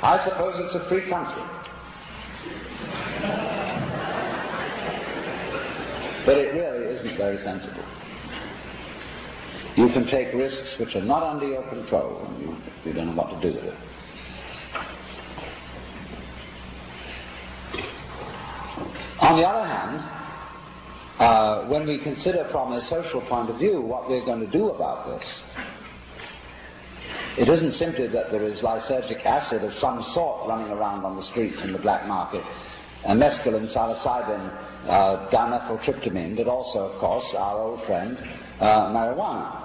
I suppose it's a free country. But it really isn't very sensible. You can take risks which are not under your control, and you don't know what to do with it. On the other hand, when we consider from a social point of view what we're going to do about this, it isn't simply that there is lysergic acid of some sort running around on the streets in the black market, mescaline, psilocybin, dimethyltryptamine, but also, of course, our old friend, marijuana,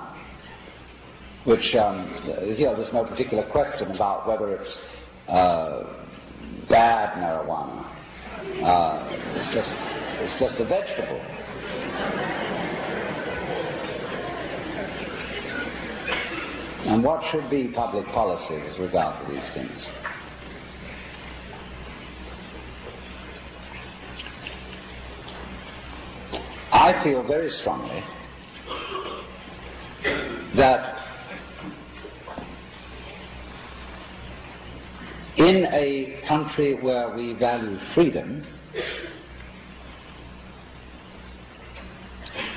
which here there's no particular question about whether it's bad marijuana. It's just a vegetable. And what should be public policy with regard to these things? I feel very strongly that in a country where we value freedom,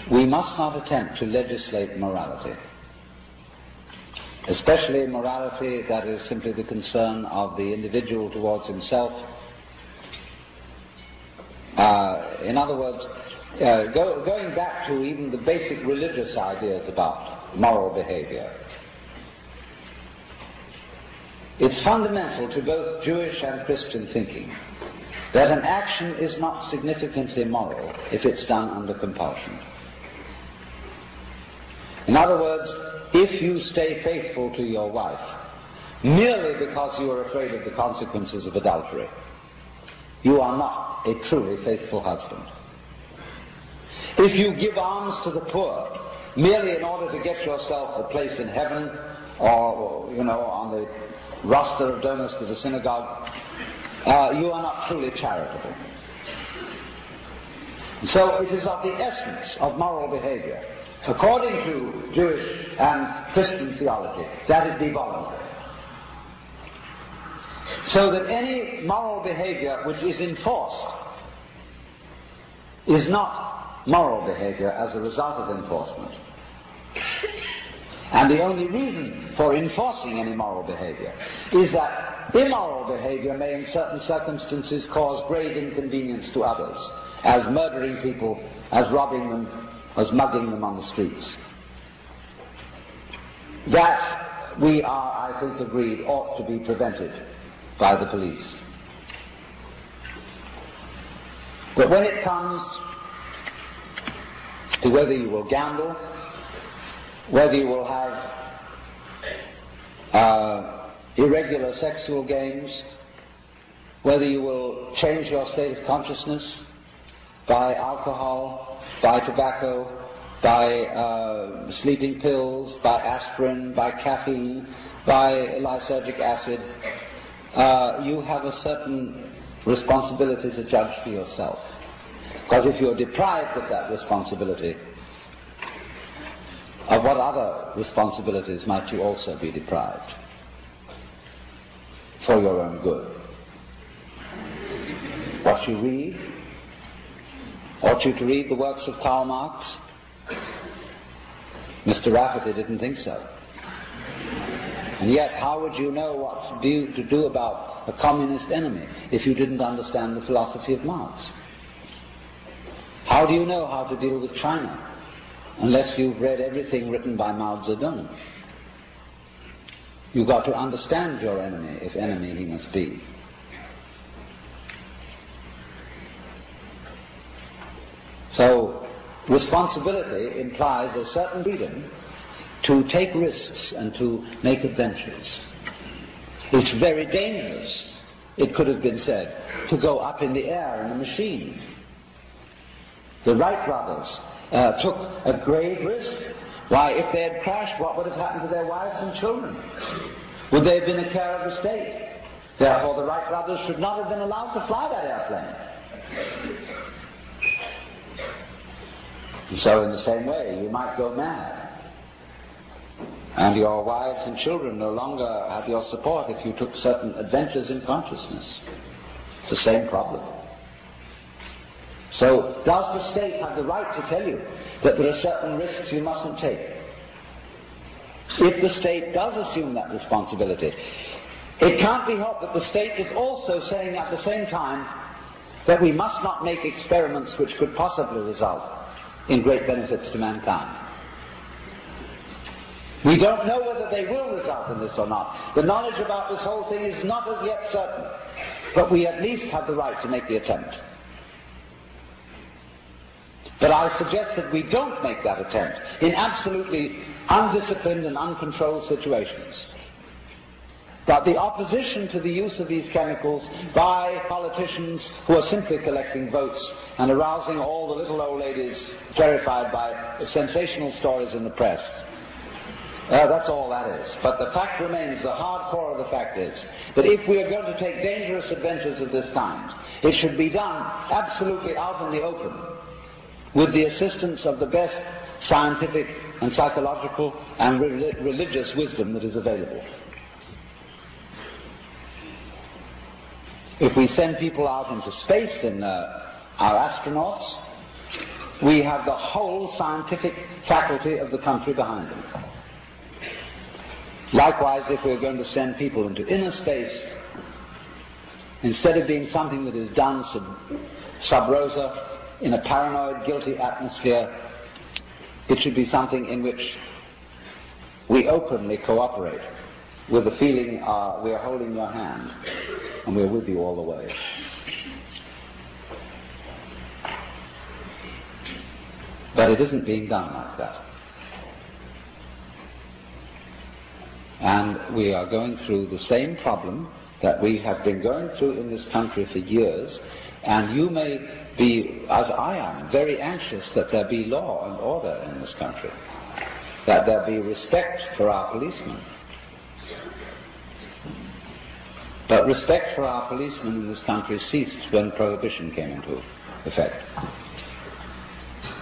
we must not attempt to legislate morality, especially morality that is simply the concern of the individual towards himself. In other words, going back to even the basic religious ideas about moral behavior, it's fundamental to both Jewish and Christian thinking that an action is not significantly moral if it's done under compulsion. In other words, if you stay faithful to your wife merely because you are afraid of the consequences of adultery, you are not a truly faithful husband. If you give alms to the poor merely in order to get yourself a place in heaven or on the roster of donors to the synagogue, you are not truly charitable. So it is of the essence of moral behavior, according to Jewish and Christian theology, that it be voluntary. So that any moral behavior which is enforced is not moral behavior as a result of enforcement. And the only reason for enforcing any moral behavior is that immoral behavior may in certain circumstances cause grave inconvenience to others, as murdering people, as robbing them, as mugging them on the streets. That, we are, I think, agreed, ought to be prevented by the police. But when it comes to whether you will gamble, whether you will have irregular sexual games, whether you will change your state of consciousness by alcohol, by tobacco, by sleeping pills, by aspirin, by caffeine, by lysergic acid, you have a certain responsibility to judge for yourself. Because if you're deprived of that responsibility, of what other responsibilities might you also be deprived for your own good? What you read? Ought you to read the works of Karl Marx? Mr. Rafferty didn't think so. And yet, how would you know what to do about a communist enemy if you didn't understand the philosophy of Marx? How do you know how to deal with China unless you've read everything written by Mao Zedong? You've got to understand your enemy, if enemy he must be. So, responsibility implies a certain freedom to take risks and to make adventures. It's very dangerous, it could have been said, to go up in the air in a machine. The Wright brothers took a grave risk. Why, if they had crashed, what would have happened to their wives and children? Would they have been a care of the state? Therefore, the Wright brothers should not have been allowed to fly that airplane. And so, in the same way, you might go mad. And your wives and children no longer have your support if you took certain adventures in consciousness. It's the same problem. So, does the state have the right to tell you that there are certain risks you mustn't take? If the state does assume that responsibility, it can't be helped that the state is also saying at the same time that we must not make experiments which could possibly result in great benefits to mankind. We don't know whether they will result in this or not. The knowledge about this whole thing is not as yet certain, but we at least have the right to make the attempt. But I suggest that we don't make that attempt in absolutely undisciplined and uncontrolled situations. That the opposition to the use of these chemicals by politicians who are simply collecting votes and arousing all the little old ladies terrified by sensational stories in the press, that's all that is. But the fact remains, the hard core of the fact is, that if we are going to take dangerous adventures of this kind, it should be done absolutely out in the open, with the assistance of the best scientific and psychological and religious wisdom that is available. If we send people out into space in our astronauts, we have the whole scientific faculty of the country behind them. Likewise, if we're going to send people into inner space, instead of being something that is done sub rosa in a paranoid, guilty atmosphere, it should be something in which we openly cooperate with the feeling we are holding your hand and we're with you all the way. But it isn't being done like that. And we are going through the same problem that we have been going through in this country for years, and you may be, as I am, very anxious that there be law and order in this country, that there be respect for our policemen. But respect for our policemen in this country ceased when Prohibition came into effect,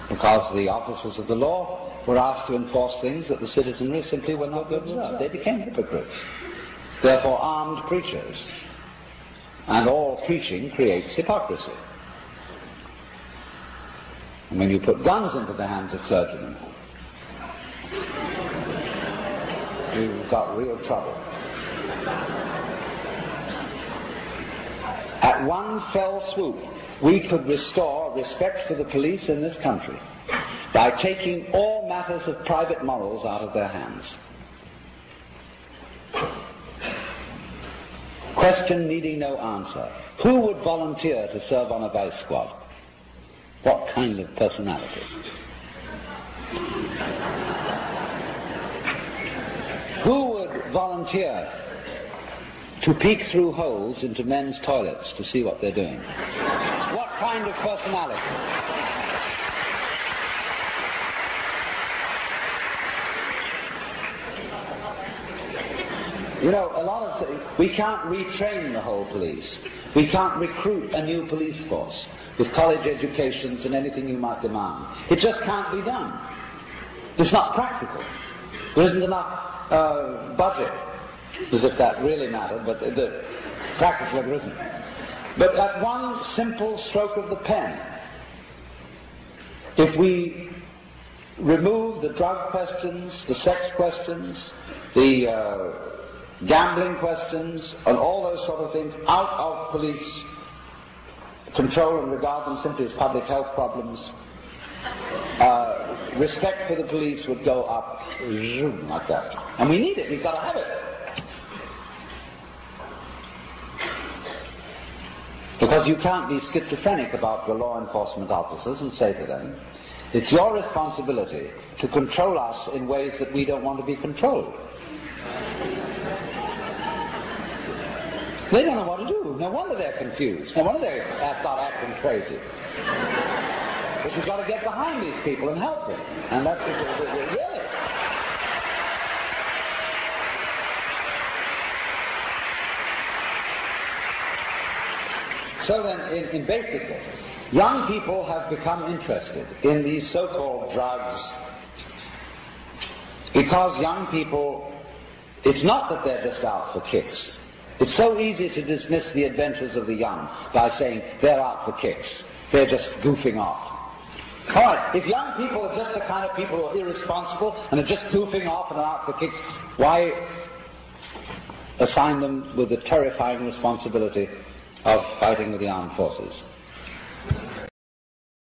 because the officers of the law were asked to enforce things that the citizenry simply were not good enough. They became hypocrites, therefore armed preachers, and all preaching creates hypocrisy. And when you put guns into the hands of clergymen, you've got real trouble. At one fell swoop, we could restore respect for the police in this country by taking all matters of private morals out of their hands. Question needing no answer. Who would volunteer to serve on a vice squad? What kind of personality? Who would volunteer to peek through holes into men's toilets to see what they're doing? What kind of personality? You know, we can't retrain the whole police. We can't recruit a new police force with college educations and anything you might demand. It just can't be done. It's not practical. There isn't enough budget, as if that really mattered, but practically there isn't. But at one simple stroke of the pen, if we remove the drug questions, the sex questions, the gambling questions, and all those sort of things out of police control and regard them simply as public health problems, respect for the police would go up like that. And we need it, we've got to have it. Because you can't be schizophrenic about your law enforcement officers and say to them, it's your responsibility to control us in ways that we don't want to be controlled. They don't know what to do. No wonder they're confused. No wonder they start acting crazy. But you've got to get behind these people and help them. And that's really. So then, in basically, young people have become interested in these so-called drugs Because young people, it's not that they're just out for kicks. It's so easy to dismiss the adventures of the young by saying they're out for kicks. They're just goofing off. All right, if young people are just the kind of people who are irresponsible and are just goofing off and are out for kicks, why assign them with the terrifying responsibility of fighting with the armed forces?